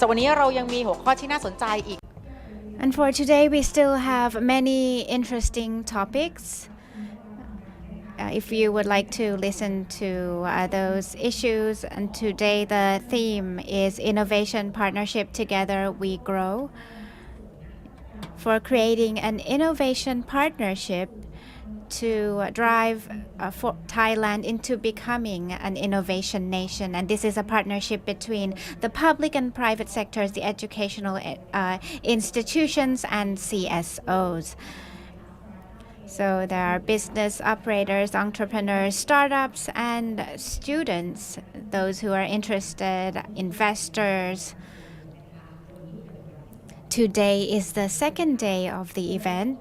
ส่วนวันนี้เรายังมีหัวข้อที่น่าสนใจอีก And for today, we still have many interesting topics. If you would like to listen to those issues, and today the theme is Innovation Partnership Together We Grow. For creating an innovation partnership to drive Thailand into becoming an innovation nation. And this is a partnership between the public and private sectors, the educational institutions, and CSOs. So there are business operators, entrepreneurs, startups, and students, those who are interested, investors. Today is the second day of the event.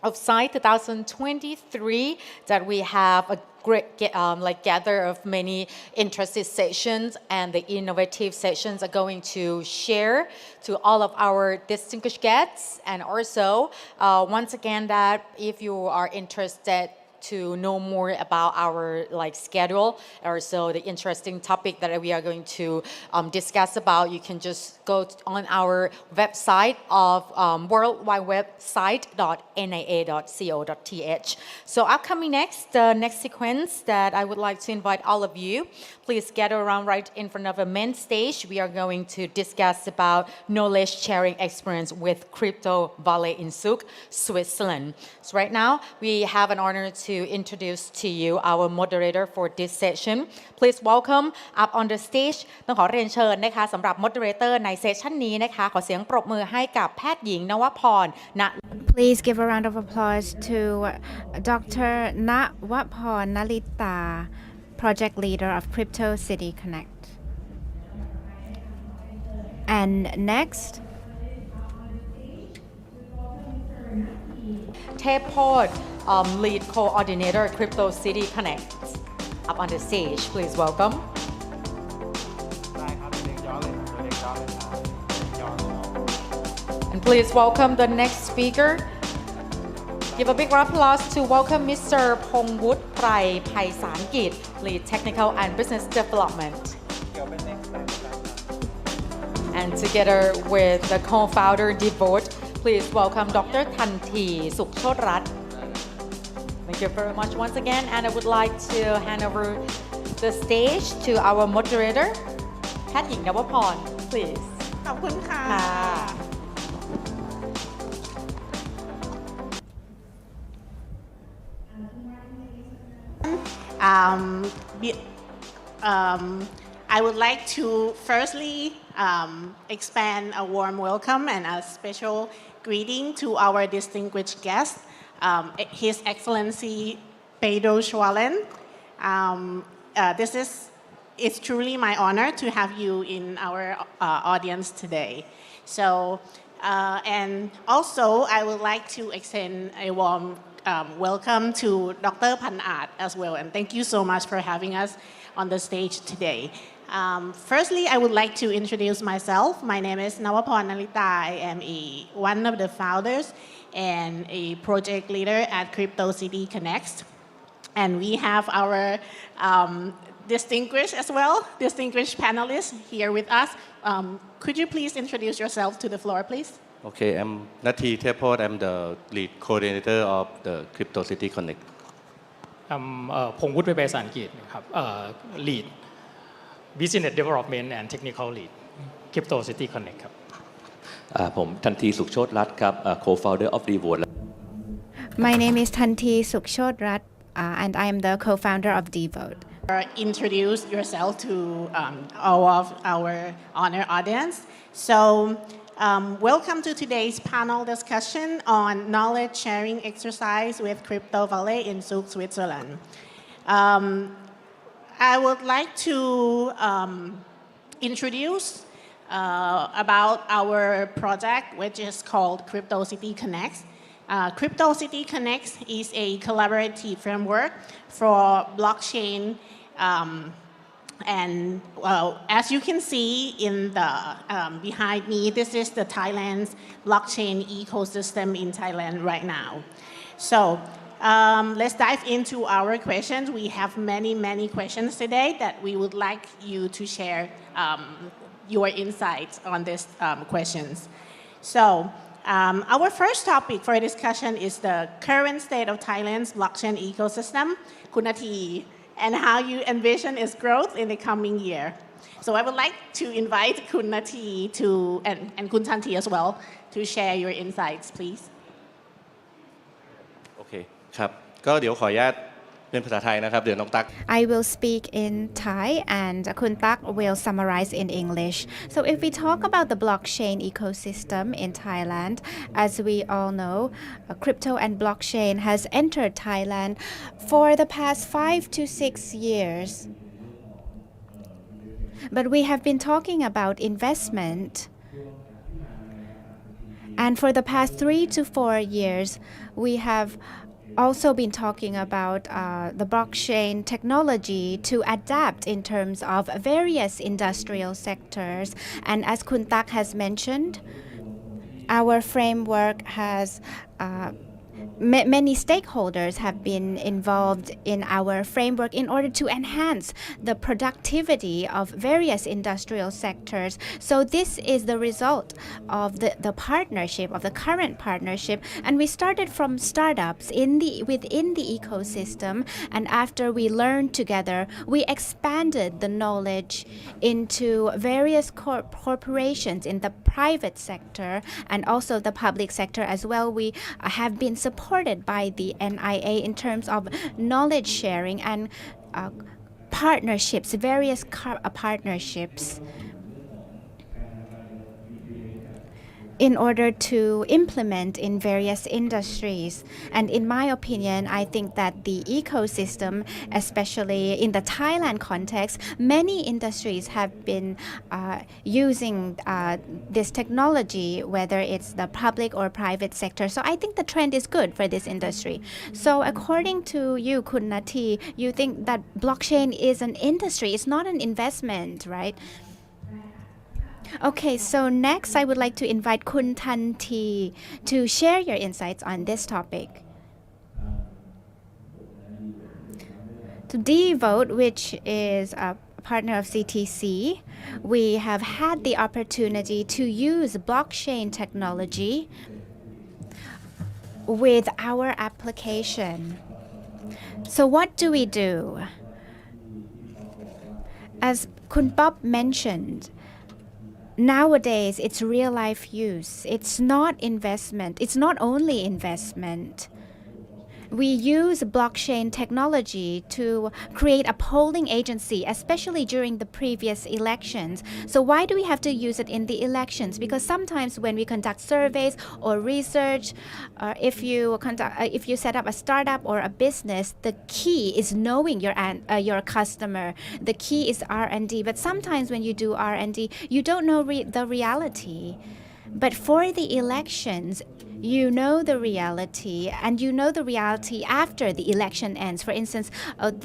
Of SITE 2023 that we have a great gather of many interested sessions, and the innovative sessions are going to share to all of our distinguished guests. And also once again, that if you are interested to know more about our schedule, or so the interesting topic that we are going to discuss about, you can just go on our website of worldwidewebsite.nia.co.th. So upcoming next, the next sequence that I would like to invite all of you, please gather around right in front of the main stage. We are going to discuss about knowledge sharing experience with Crypto Valley in Zug, Switzerland. So right now, we have an honor to introduce to you our moderator for this session. Please welcome up on the stage ต้องขอเรียนเชิญนะคะสำหรับ moderator ในเซสชันนี้นะคะขอเสียงปรบมือให้กับแพทย์หญิงนวพร Please give a round of applause to Dr. Nawapon Nalita, project leader of Crypto City Connect. And next, Tepod, lead coordinator Crypto City Connect, up on the stage. Please welcome. And please welcome the next speaker. Give a big round of applause to welcome Mr. Pongwut Prai Paisankit, lead technical and business development. And together with the co-founder Devote, please welcome Dr. Thanti Sukhchodrat. Thank you very much once again, and I would like to hand over the stage to our moderator, แพทย์หญิงนวพร please. ขอบคุณค่ะ I would like to firstly expand a warm welcome and a special greeting to our distinguished guest, His Excellency Pedro Schwalen. It's truly my honor to have you in our audience today. So, and also I would like to extend a warm welcome to Dr. Panat as well, and thank you so much for having us on the stage today. Firstly, I would like to introduce myself. My name is Nawapon Nalita. I am one of the founders and a project leader at Crypto City Connect. And we have our distinguished panelists here with us. Could you please introduce yourself to the floor, please? Okay, I'm Nati Tepod. I'm the lead coordinator of the Crypto City Connect. I'm พงศ์วุฒิไปสารกิจครับ lead business development and technical lead Crypto City Connect ครับ ผมทันทีสุขโชติรัตน์ครับ co-founder of Devote. My name is Thanti Sukhchodrat, and I am the co-founder of Devote. Introduce yourself to all of our honored audience. So, welcome to today's panel discussion on knowledge sharing exercise with Crypto Valley in Zug, Switzerland. I would like to introduce about our project, which is called Crypto City Connect. Crypto City Connect is a collaborative framework for blockchain, and as you can see in the behind me, this is the Thailand's blockchain ecosystem in Thailand right now. So let's dive into our questions. We have many questions today that we would like you to share your insights on these questions. So our first topic for discussion is the current state of Thailand's blockchain ecosystem, Kunati, and how you envision its growth in the coming year. So I would like to invite Kunati and Kun Tanti as well to share your insights, please. โอเคครับก็เดี๋ยวขออนุญาตเป็นภาษาไทยนะครับเดี๋ยวน้องตั๊ก I will speak in Thai and Kun Tak will summarize in English. So if we talk about the blockchain ecosystem in Thailand, as we all know, crypto and blockchain has entered Thailand for the past 5 to 6 years. But we have been talking about investment. And for the past 3 to 4 years, we have also been talking about the blockchain technology to adapt in terms of various industrial sectors. And as Kun Tak has mentioned, our framework has many stakeholders have been involved in our framework in order to enhance the productivity of various industrial sectors. So this is the result of the partnership, of the current partnership. And we started from startups within the ecosystem. And after we learned together, we expanded the knowledge into various corporations in the private sector and also the public sector as well. We have been supported by the NIA in terms of knowledge sharing and partnerships, various partnerships, in order to implement in various industries. And in my opinion, I think that the ecosystem, especially in the Thailand context, many industries have been using this technology, whether it's the public or private sector. So I think the trend is good for this industry. So according to you, Kun Nati, you think that blockchain is an industry, it's not an investment, right? Okay, so next I would like to invite Kun Tanti to share your insights on this topic. To Devote, which is a partner of CTC, we have had the opportunity to use blockchain technology with our application. So what do we do? As Kun Bob mentioned, nowadays, it's real life use. It's not investment. It's not only investment. We use blockchain technology to create a polling agency, especially during the previous elections. So why do we have to use it in the elections? Because sometimes when we conduct surveys or research, if you set up a startup or a business, the key is knowing your customer. The key is R&D. But sometimes when you do R&D, you don't know the reality. But for the elections, you know the reality, and you know the reality after the election ends. For instance,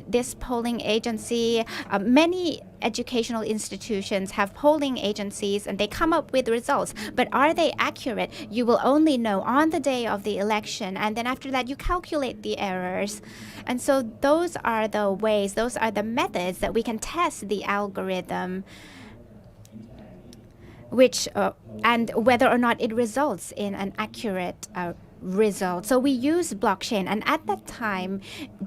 this polling agency, many educational institutions have polling agencies and they come up with results. But are they accurate? You will only know on the day of the election, and then after that you calculate the errors. And so those are the ways, those are the methods that we can test the algorithm, which and whether or not it results in an accurate result. So we use blockchain, and at that time,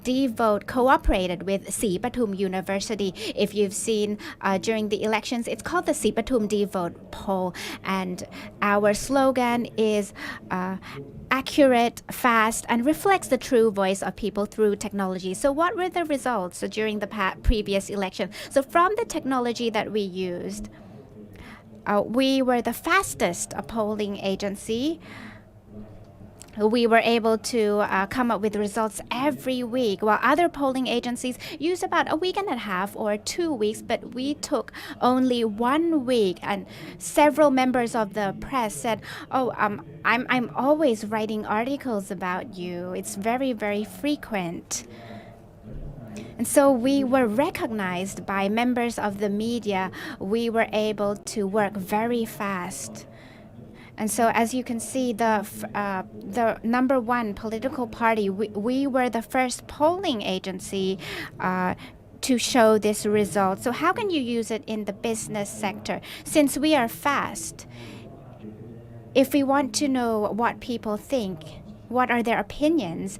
Devote cooperated with SITE2023 University. If you've seen during the elections, it's called the SITE2023 Devote poll, and our slogan is accurate, fast, and reflects the true voice of people through technology. So what were the results during the previous election? So from the technology that we used, we were the fastest polling agency. We were able to come up with results every week, while other polling agencies use about a week and a half or 2 weeks, but we took only 1 week. And several members of the press said, I'm always writing articles about you. It's very, very frequent. And so we were recognized by members of the media. We were able to work very fast. And so as you can see, the #1 political party, we were the first polling agency to show this result. So how can you use it in the business sector? Since we are fast, if we want to know what people think, what are their opinions,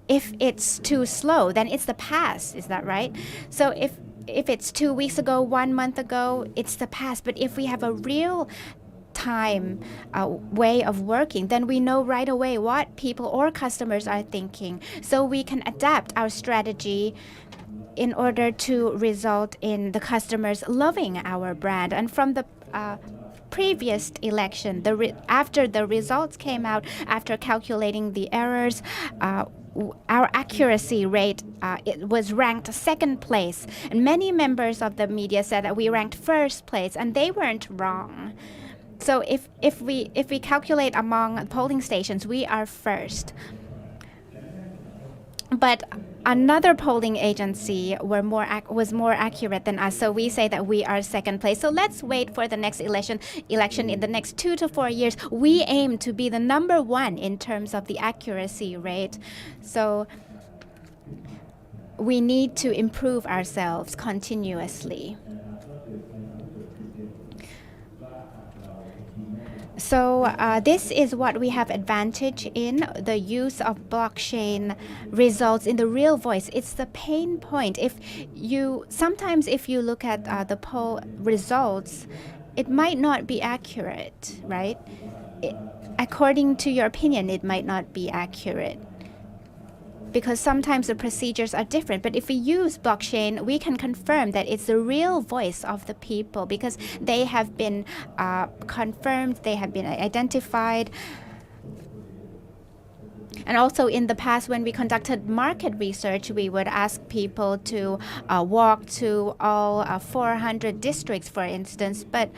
if it's too slow, then it's the past. Is that right? So if it's 2 weeks ago, 1 month ago, it's the past. But if we have a real time way of working, then we know right away what people or customers are thinking. So we can adapt our strategy in order to result in the customers loving our brand. And from the previous election, after the results came out, after calculating the errors, our accuracy rate it was ranked second place. And many members of the media said that we ranked first place, and they weren't wrong. So if we calculate among polling stations, we are first. But another polling agency was more accurate than us, so we say that we are second place. So let's wait for the next election in the next 2 to 4 years. We aim to be the number one in terms of the accuracy rate. So we need to improve ourselves continuously. So this is what we have advantage in the use of blockchain results in the real voice. It's the pain point. Sometimes if you look at the poll results, it might not be accurate, right? According to your opinion, it might not be accurate, because sometimes the procedures are different. But if we use blockchain, we can confirm that it's the real voice of the people, because they have been confirmed, they have been identified. And also in the past, when we conducted market research, we would ask people to walk to all 400 districts, for instance. But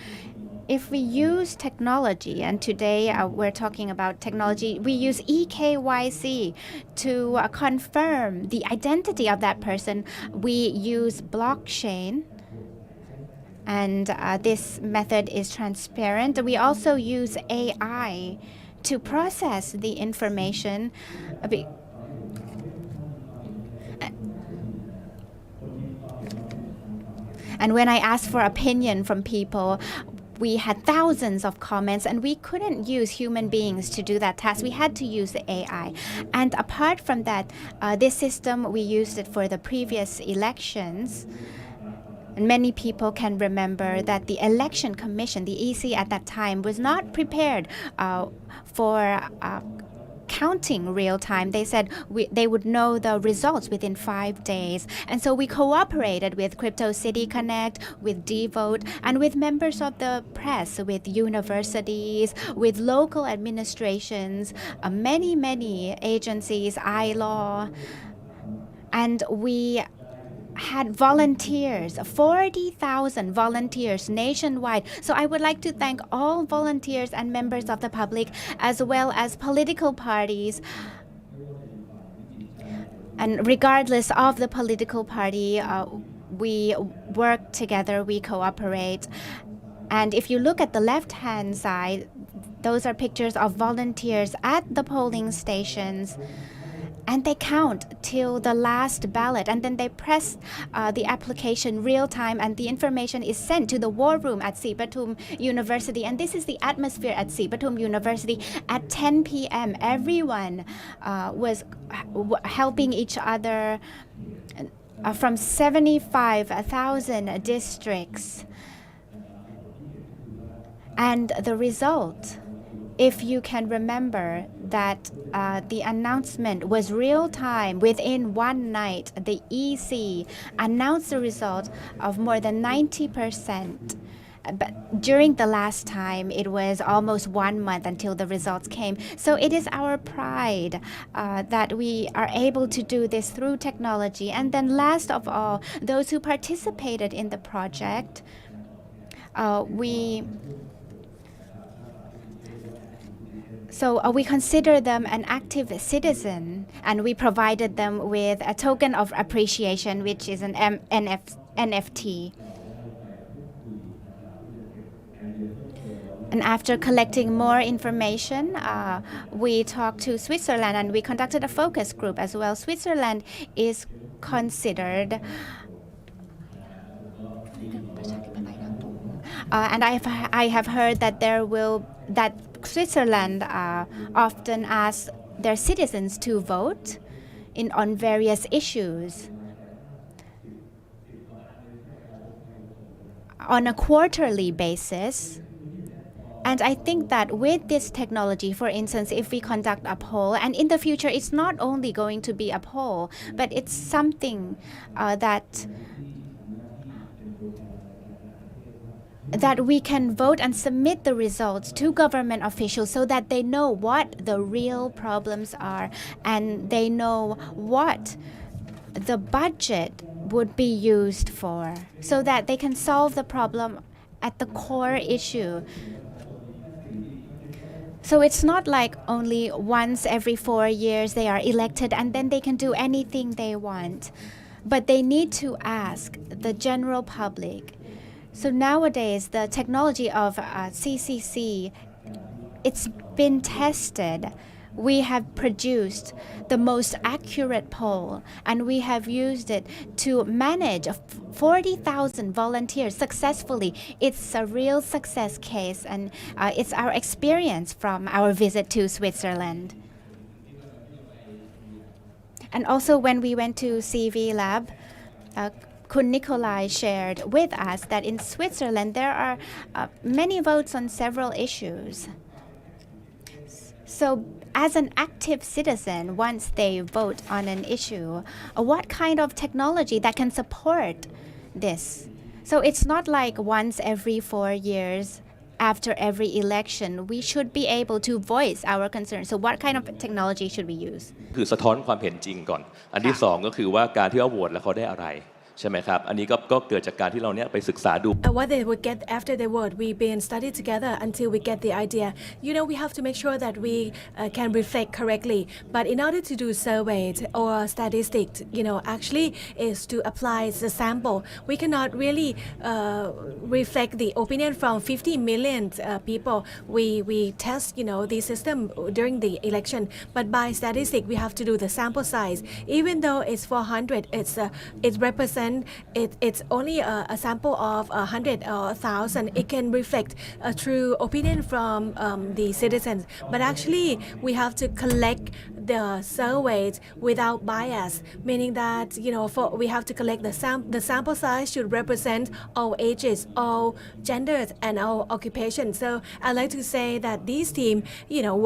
if we use technology, and today we're talking about technology, we use eKYC to confirm the identity of that person. We use blockchain, and this method is transparent. We also use AI to process the information. And when I asked for opinion from people, we had thousands of comments, and we couldn't use human beings to do that task. We had to use the AI. And apart from that, this system, we used it for the previous elections. And many people can remember that the Election Commission, the EC at that time, was not prepared for counting real time. They said they would know the results within 5 days. And so we cooperated with Crypto City Connect, with Devote, and with members of the press, with universities, with local administrations, many agencies, iLaw. And we had volunteers, 40,000 volunteers nationwide. So I would like to thank all volunteers and members of the public, as well as political parties. And regardless of the political party, we work together, we cooperate. And if you look at the left-hand side, those are pictures of volunteers at the polling stations. And they count till the last ballot, and then they press the application real time, and the information is sent to the war room at SITE2023 University. And this is the atmosphere at SITE2023 University. At 10 p.m., everyone was helping each other from 75,000 districts. And the result, if you can remember that the announcement was real time, within one night, the EC announced the result of more than 90%. But during the last time, it was almost 1 month until the results came. So it is our pride that we are able to do this through technology. And then last of all, those who participated in the project, we consider them an active citizen, and we provided them with a token of appreciation, which is an NFT. And after collecting more information, we talked to Switzerland, and we conducted a focus group as well. Switzerland is considered I have heard that that Switzerland often asks their citizens to vote on various issues on a quarterly basis. And I think that with this technology, for instance, if we conduct a poll, and in the future, it's not only going to be a poll, but it's something that we can vote and submit the results to government officials so that they know what the real problems are and they know what the budget would be used for so that they can solve the problem at the core issue. So it's not like only once every 4 years they are elected and then they can do anything they want. But they need to ask the general public. So nowadays, the technology of CCC, it's been tested. We have produced the most accurate poll, and we have used it to manage 40,000 volunteers successfully. It's a real success case, and it's our experience from our visit to Switzerland. And also when we went to CV Lab, Kun Nikolai shared with us that in Switzerland there are many votes on several issues. So as an active citizen, once they vote on an issue, what kind of technology that can support this? So it's not like once every 4 years after every election, we should be able to voice our concerns. So what kind of technology should we use? คือสะท้อนความเห็นจริงก่อนอันที่สองก็คือว่าการที่เขาโหวตแล้วเขาได้อะไรใช่ไหมครับอันนี้ก็เกิดจากการที่เราเนี่ยไปศึกษาดู What they would get after they vote, we've been studied together until we get the idea. We have to make sure that we can reflect correctly. But in order to do surveys or statistics, actually is to apply the sample. We cannot really reflect the opinion from 50 million people. We test, the system during the election. But by statistics, we have to do the sample size. Even though it's 400, it represents it's only a sample of 100 or 1,000. It can reflect a true opinion from the citizens. But actually, we have to collect the surveys without bias, meaning that we have to collect the sample size should represent all ages, all genders, and all occupations. So I'd like to say that this team,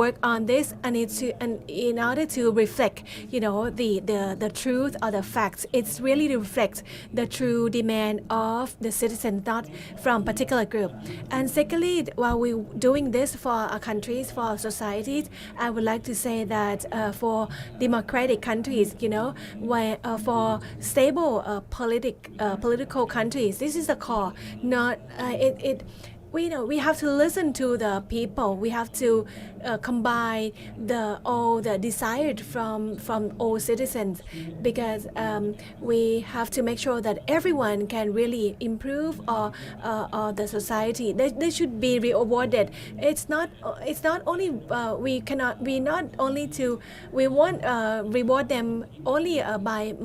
work on this and in order to reflect, the truth or the facts. It's really to reflect the true demand of the citizens, not from particular group. And secondly, while we're doing this for our countries, for our societies, I would like to say that for democratic countries, where for stable political countries, this is the core. Not we have to listen to the people. We have to combine all the desired from all citizens, because we have to make sure that everyone can really improve or the society. They should be rewarded. It's not only we won't reward them only by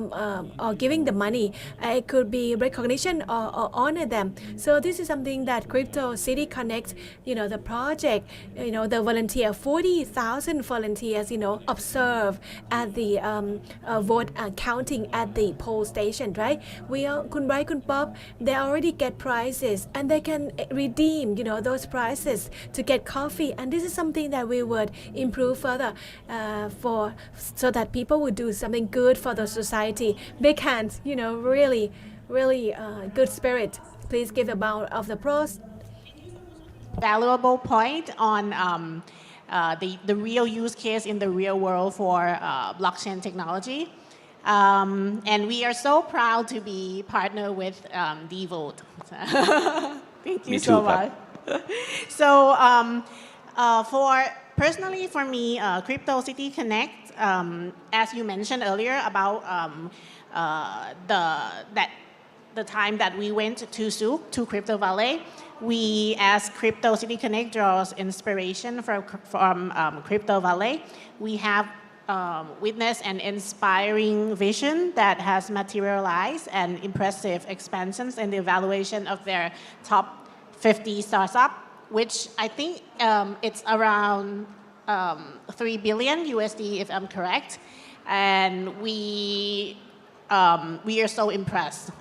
or giving the money. It could be recognition or honor them. So this is something that Crypto City Connect, the project, the volunteer, 40,000 volunteers, observe at the vote counting at the poll station, right? Kun Rai, Kun Pop, they already get prizes and they can redeem, those prizes to get coffee. And this is something that we would improve further so that people would do something good for the society. Big hands, really, really good spirit. Please give a round of applause. Valuable point on the real use case in the real world for blockchain technology. And we are so proud to be partner with DVote. Thank you Me so too, much. So personally for me, Crypto City Connect, as you mentioned earlier about the time that we went to Souk, to Crypto Valley, we, as Crypto City Connect, draws inspiration from Crypto Valley. We have witnessed an inspiring vision that has materialized and impressive expansions in the evaluation of their top 50 startup, which I think it's around 3 billion USD, if I'm correct. And we are so impressed.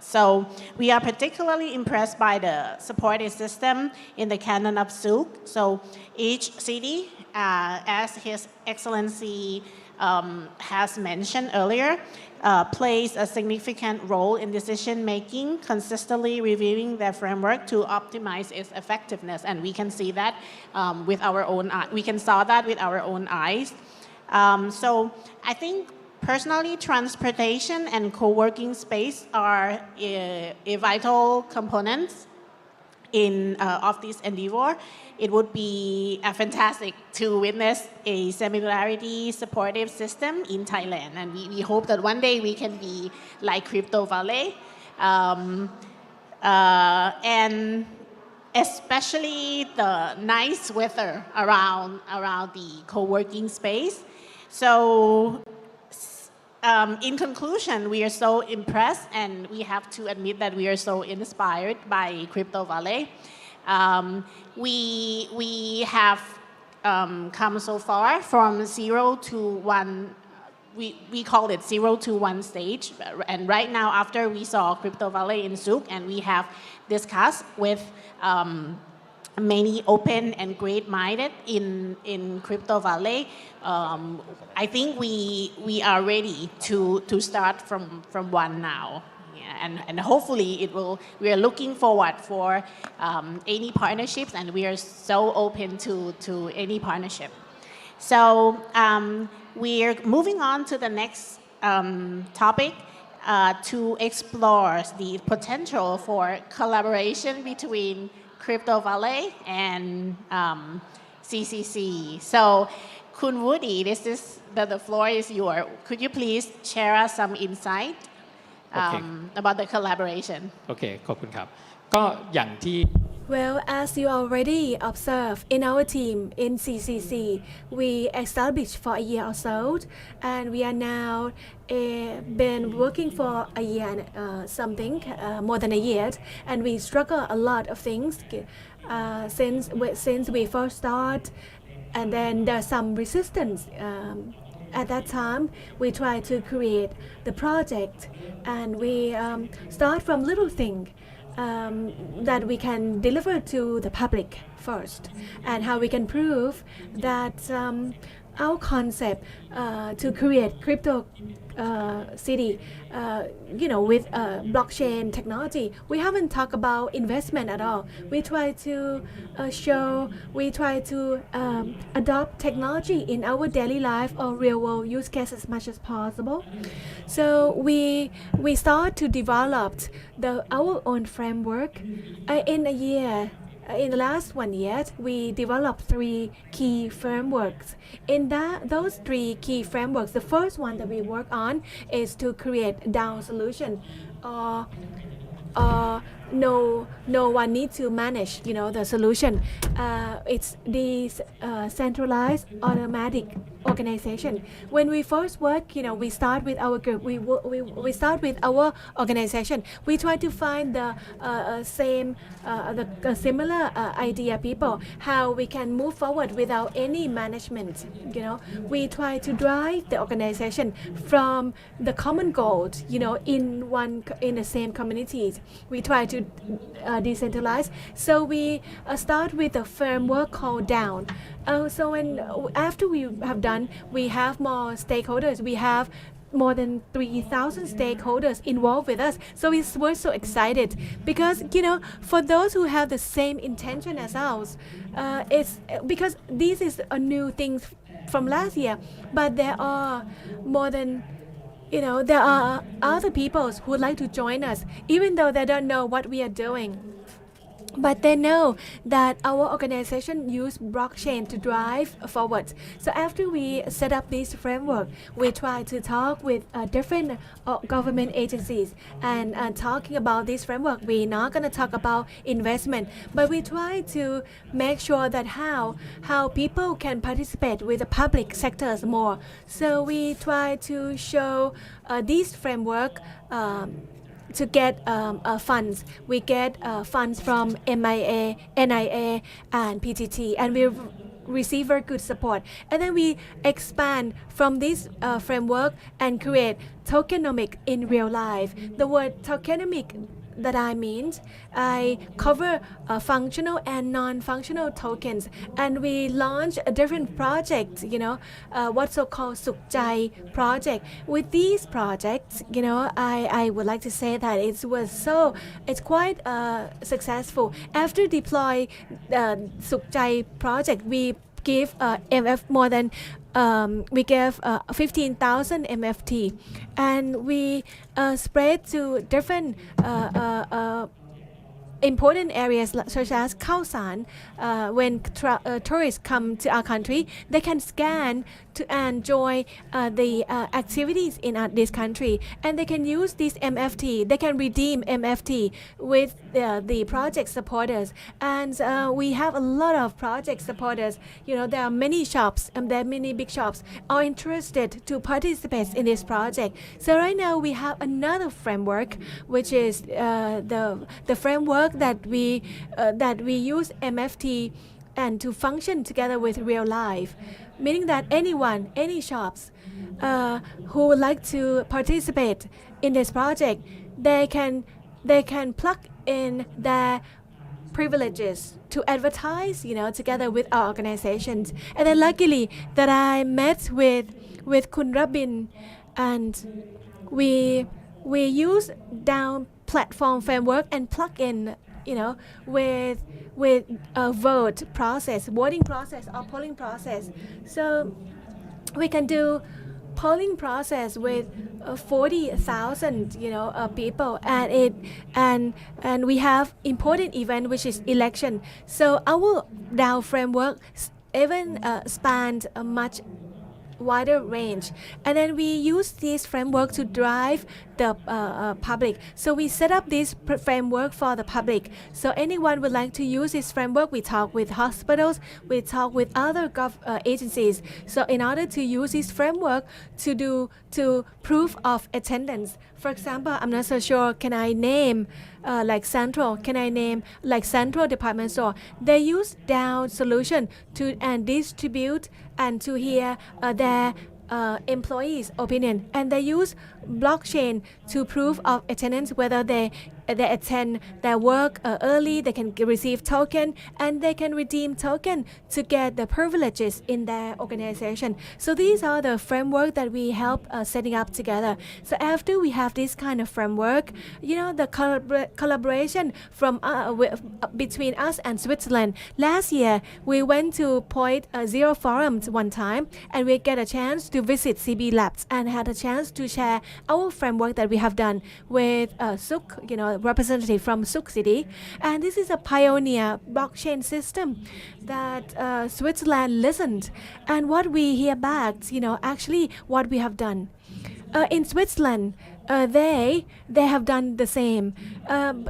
So we are particularly impressed by the supporting system in the canon of Zug. So each city, as His Excellency has mentioned earlier, plays a significant role in decision making, consistently reviewing their framework to optimize its effectiveness. And we can see that with our own eyes. We can saw that with our own eyes. So I think personally, transportation and co-working space are a vital components of this endeavor. It would be fantastic to witness a similarity supportive system in Thailand, and we hope that one day we can be like Crypto Valley, and especially the nice weather around the co-working space. So in conclusion, we are so impressed, and we have to admit that we are so inspired by Crypto Valley. We have come so far from 0 to 1. We call it 0 to 1 stage. And right now, after we saw Crypto Valley in Zug, and we have discussed with many open and great-minded in Crypto Valley, I think we are ready to start from one now. Yeah, and hopefully we are looking forward for any partnerships, and we are so open to any partnership. So we're moving on to the next topic to explore the potential for collaboration between Crypto Valley and CCC. So, Kun Woody, the floor is yours. Could you please share us some insight about the collaboration? โอเคขอบคุณครับก็อย่างที่ Well, as you already observed, in our team in CCC, we established for a year or so, and we are now been working for a year and something, more than a year, and we struggle a lot of things since we first start, and then there's some resistance. At that time, we try to create the project, and we start from little thing. That we can deliver to the public first, and how we can prove that our concept to create crypto city, with blockchain technology. We haven't talked about investment at all. We try to we try to adopt technology in our daily life or real world use case as much as possible. So we start to develop our own framework in a year. In the last 1 year, we developed 3 key frameworks. In those 3 key frameworks, the first one that we work on is to create DAO solution. No one needs to manage, the solution. It's the centralized automatic organization. When we first work, we start with our group. We start with our organization. We try to find the similar idea people, how we can move forward without any management. We try to drive the organization from the common goals. In the same communities. We try to decentralize. So we start with a framework called DAO. So after we have done, we have more stakeholders. We have more than 3,000 stakeholders involved with us. So we're so excited because, for those who have the same intention as ours, it's because this is a new thing from last year, but there are more than there are other people who would like to join us, even though they don't know what we are doing. But they know that our organization use blockchain to drive forward. So after we set up this framework, we try to talk with different government agencies and talking about this framework. We're not going to talk about investment, but we try to make sure that how people can participate with the public sectors more. So we try to show this framework to get funds. We get funds from MIA, NIA, and PTT, and we receive very good support. And then we expand from this framework and create tokenomic in real life. The word tokenomic that I cover functional and non-functional tokens, and we launch a different project, what's so-called Sukjai project. With these projects, I would like to say that it's quite successful. After deploy Sukjai project, we give MF more than we gave 15,000 MFT, and we spread to different important areas such as Khao San. When tourists come to our country, they can scan to and join the activities in this country, and they can use this MFT. They can redeem MFT with the project supporters, and we have a lot of project supporters. There are many shops and there are many big shops are interested to participate in this project. So right now we have another framework, which is the framework that we use MFT and to function together with real life, meaning that any shops who would like to participate in this project, they can plug in their privileges to advertise, together with our organizations. And then luckily that I met with Kun Rabin, and we use down platform framework and plug in, with a voting process or polling process. So we can do polling process with 40,000 people, and we have important event which is election. So our DAO framework even spans a much wider range, and then we use this framework to drive the public. So we set up this framework for the public. So anyone would like to use this framework, we talk with hospitals, we talk with other agencies. So in order to use this framework to proof of attendance, for example, I'm not so sure, can I name Central Department Store? They use DAO solution to and distribute and to hear their employees' opinion, and they use blockchain to prove of attendance, whether they attend their work early, they can receive token, and they can redeem token to get the privileges in their organization. So these are the framework that we help setting up together. So after we have this kind of framework, the collaboration from between us and Switzerland. Last year we went to Point Zero Forum one time, and we get a chance to visit CB Labs and had a chance to share our framework that we have done with Suk, representative from Suk City. And this is a pioneer blockchain system that Switzerland listened, and what we hear back, actually what we have done. In Switzerland, they have done the same.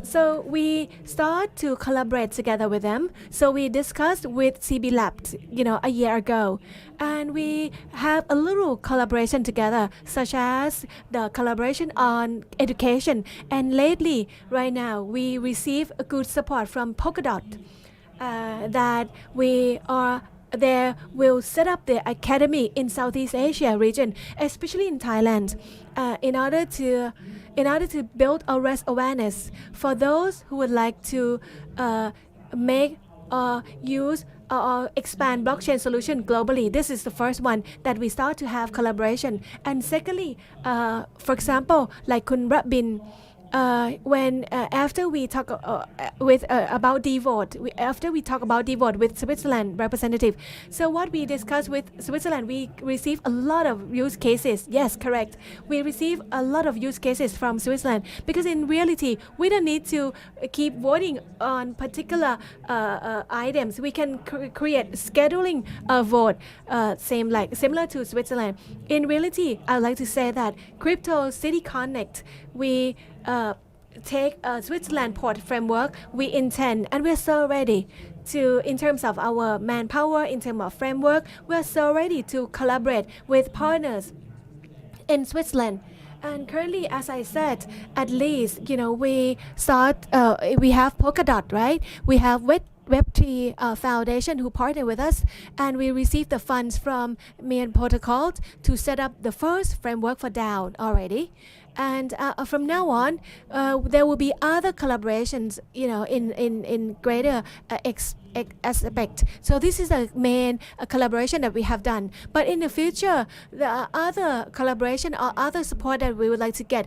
So we start to collaborate together with them. So we discussed with CB Labs, a year ago, and we have a little collaboration together, such as the collaboration on education. And lately, right now, we receive a good support from Polkadot that we are there will set up the academy in Southeast Asia region, especially in Thailand, in order to build awareness for those who would like to make or use or expand blockchain solution globally. This is the first one that we start to have collaboration. And secondly, for example, like Kun Rabin, when after we talk about devote, after we talk about devote with Switzerland representative, so what we discussed with Switzerland, we receive a lot of use cases. Yes, correct. We receive a lot of use cases from Switzerland, because in reality, we don't need to keep voting on particular items. We can create scheduling vote, similar to Switzerland. In reality, I would like to say that Crypto City Connect, we take a Switzerland port framework. We intend, and we're so ready to, in terms of our manpower, in terms of framework, we're so ready to collaborate with partners in Switzerland And currently, as I said, at least we have Polkadot, right? We have Web3 Foundation who partner with us, and we received the funds from Main Protocol to set up the first framework for DAO already. And from now on, there will be other collaborations, in greater aspect. So this is a main collaboration that we have done. But in the future, there are other collaboration or other support that we would like to get,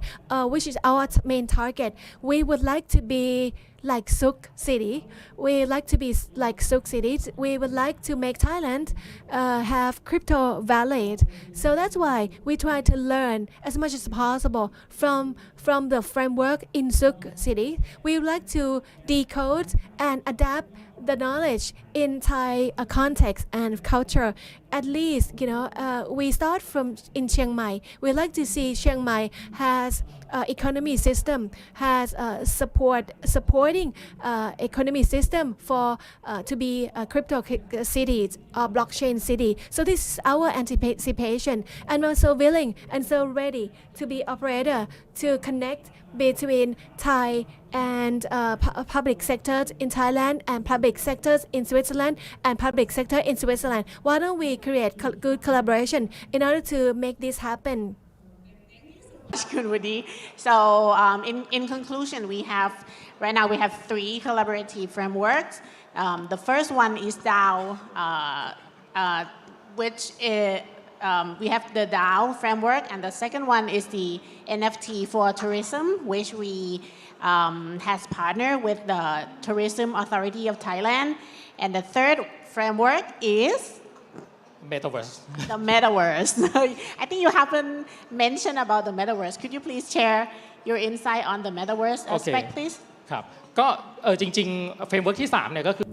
which is our main target. We would like to be like Suk City. We like to be like Suk cities. We would like to make Thailand have crypto valid. So that's why we try to learn as much as possible from the framework in Suk City. We would like to decode and adapt the knowledge in Thai context and culture. At least, we start from in Chiang Mai. We like to see Chiang Mai has economy system, has supporting economy system for to be a crypto cities or blockchain city. So this is our anticipation, and we're so willing and so ready to be operator to connect between Thai and public sectors in Thailand and public sectors in Switzerland and public sector in Switzerland. Why don't we create good collaboration in order to make this happen? Good, Woody. So in conclusion, right now we have 3 collaborative frameworks. The first one is DAO, which is, we have the DAO framework, and the second one is the NFT for tourism, which we has partnered with the Tourism Authority of Thailand. And the third framework is Metaverse. the Metaverse. I think you haven't mentioned about the Metaverse. Could you please share your insight on the Metaverse aspect, please? ครับก็จริงๆเฟรมเวิร์กที่3เนี่ยก็คือ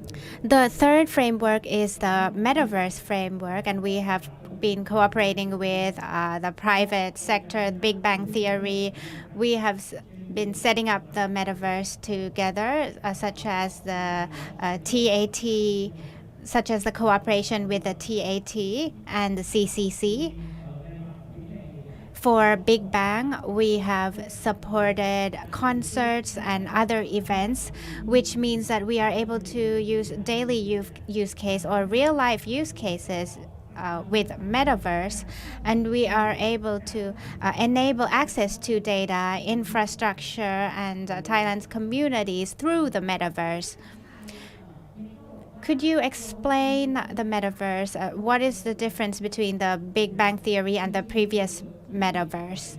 The third framework is the Metaverse framework, and we have been cooperating with the private sector, Big Bang Theory. We have been setting up the Metaverse together, such as the TAT, such as the cooperation with the TAT and the CCC. For Big Bang, we have supported concerts and other events, which means that we are able to use daily use case or real life use cases with Metaverse, and we are able to enable access to data, infrastructure, and Thailand's communities through the Metaverse. Could you explain the Metaverse? What is the difference between the Big Bang Theory and the previous Metaverse?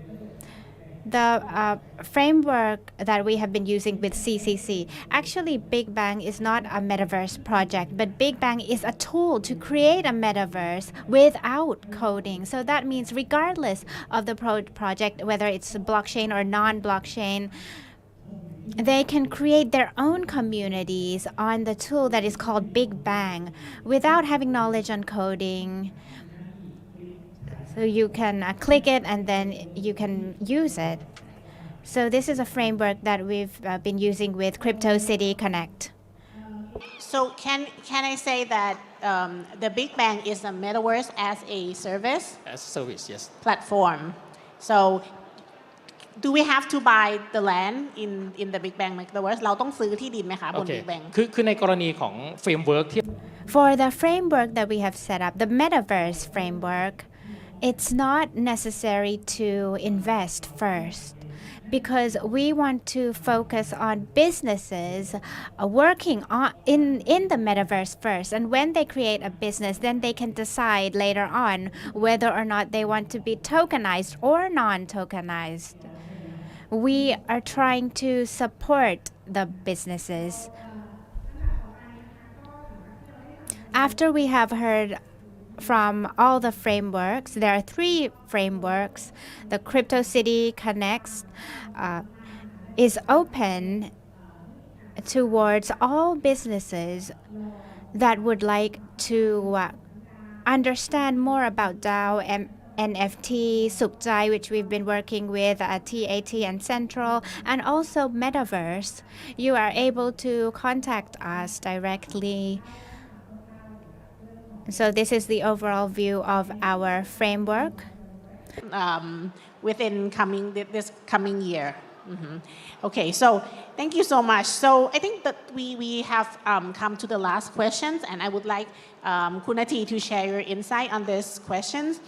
The framework that we have been using with CCC, actually Big Bang is not a Metaverse project, but Big Bang is a tool to create a Metaverse without coding. So that means regardless of the project, whether it's blockchain or non-blockchain, they can create their own communities on the tool that is called Big Bang without having knowledge on coding. So you can click it and then you can use it. So this is a framework that we've been using with Crypto City Connect. So can I say that the Big Bang is a Metaverse as a service as a service, yes. platform? So do we have to buy the land in the Big Bang Metaverse? เราต้องซื้อที่ดินไหมคะบน Big Bang? คือในกรณีของเฟรมเวิร์กที่ For the framework that we have set up, the Metaverse framework, it's not necessary to invest first, because we want to focus on businesses working in the Metaverse first. And when they create a business, then they can decide later on whether or not they want to be tokenized or non-tokenized. We are trying to support the businesses. After we have heard from all the frameworks, there are 3 frameworks. The Crypto City Connects is open towards all businesses that would like to understand more about DAO and NFT, Sukjai, which we've been working with, TAT and Central, and also Metaverse. You are able to contact us directly. So this is the overall view of our framework. within this coming year. Okay, so thank you so much. So I think that we have come to the last questions, and I would like Kunati to share your insight on these questions.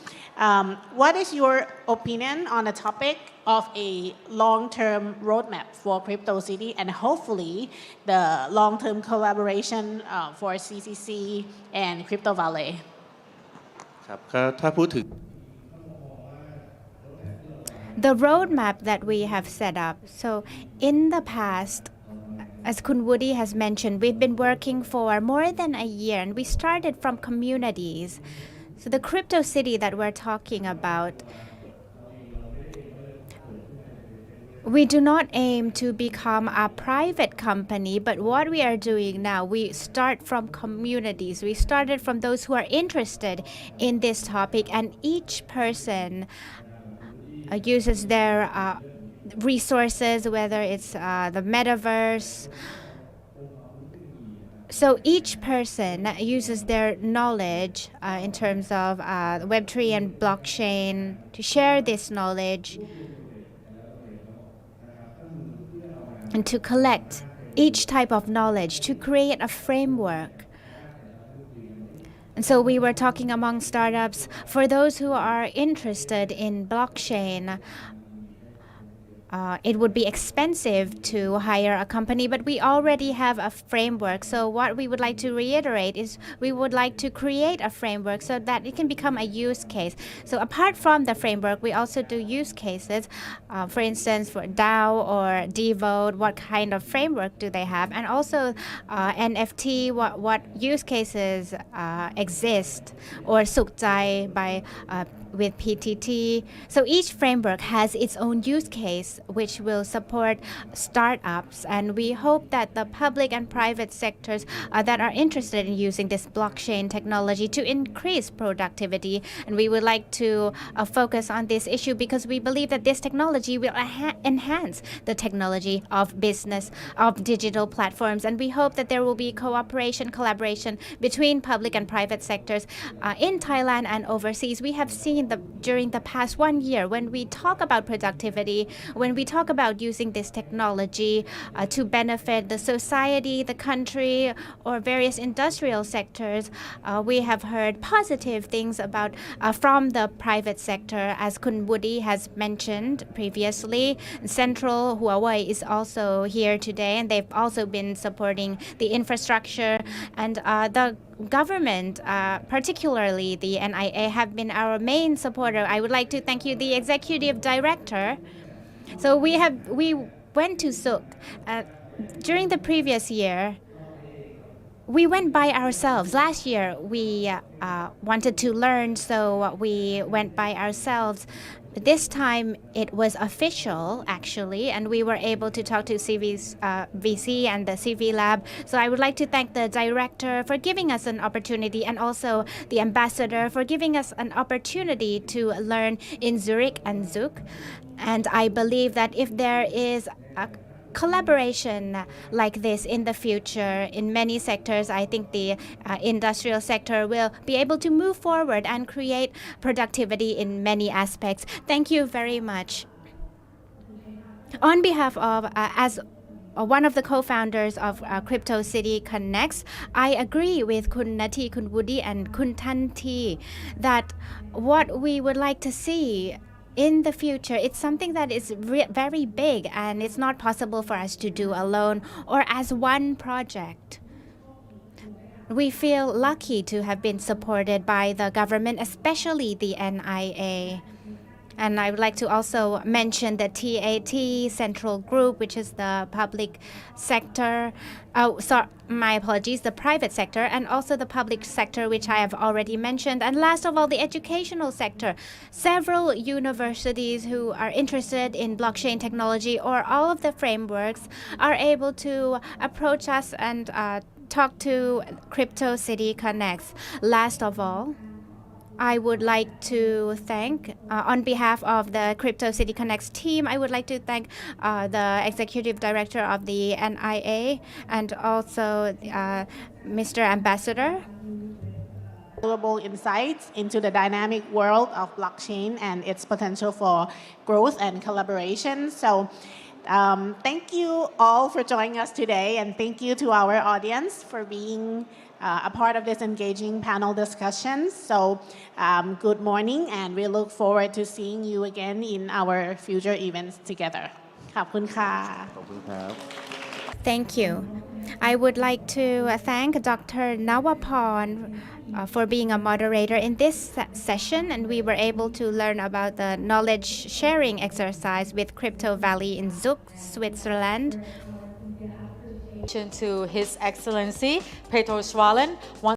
What is your opinion on the topic of a long-term roadmap for Crypto City and hopefully the long-term collaboration for CCC and Crypto Valley? ครับก็ถ้าพูดถึง The roadmap that we have set up. So in the past, as Kun Woody has mentioned, we've been working for more than a year and we started from communities. So the crypto city that we're talking about, we do not aim to become a private company, but what we are doing now, we start from communities. We started from those who are interested in this topic, and each person uses their resources, whether it's the metaverse. So each person uses their knowledge in terms of Web3 and blockchain to share this knowledge and to collect each type of knowledge to create a framework. And so we were talking among startups, for those who are interested in blockchain, it would be expensive to hire a company, but we already have a framework. So what we would like to reiterate is we would like to create a framework so that it can become a use case. So apart from the framework, we also do use cases. For instance, for DAO or Devote, what kind of framework do they have? And also NFT, what use cases exist? Or Sukjai by with PTT. So each framework has its own use case which will support startups, and we hope that the public and private sectors that are interested in using this blockchain technology to increase productivity. And we would like to focus on this issue because we believe that this technology will enhance the technology of business, of digital platforms, and we hope that there will be cooperation, collaboration between public and private sectors in Thailand and overseas. We have seen during the past 1 year, when we talk about productivity, when we talk about using this technology to benefit the society, the country, or various industrial sectors, we have heard positive things about from the private sector, as Kun Woody has mentioned previously. Central Huawei is also here today, and they've also been supporting the infrastructure, and the government, particularly the NIA, have been our main supporter. I would like to thank you, the executive director. So we went to Suk during the previous year. We went by ourselves. Last year we wanted to learn, so we went by ourselves. This time it was official, actually, and we were able to talk to VC and the CV lab. So I would like to thank the director for giving us an opportunity, and also the ambassador for giving us an opportunity to learn in Zurich and Zug. And I believe that if there is a collaboration like this in the future in many sectors, I think the industrial sector will be able to move forward and create productivity in many aspects. Thank you very much. On behalf of, as one of the co-founders of Crypto City Connects, I agree with Kun Nati, Kun Woody, and Kun Tanti that what we would like to see in the future, it's something that is very big, and it's not possible for us to do alone or as one project. We feel lucky to have been supported by the government, especially the NIA. And I would like to also mention the TAT Central Group, which is the public sector. My apologies, the private sector, and also the public sector, which I have already mentioned. And last of all, the educational sector. Several universities who are interested in blockchain technology or all of the frameworks are able to approach us and talk to Crypto City Connects. Last of all, I would like to thank, on behalf of the Crypto City Connects team, I would like to thank the executive director of the NIA and also Mr. Ambassador. valuable insights into the dynamic world of blockchain and its potential for growth and collaboration. So thank you all for joining us today, and thank you to our audience for being a part of this engaging panel discussion. So good morning, and we look forward to seeing you again in our future events together. ขอบคุณค่ะ Thank you. I would like to thank Dr. Nawaporn for being a moderator in this session, and we were able to learn about the knowledge sharing exercise with Crypto Valley in Zug, Switzerland. To His Excellency Peter Schwallen.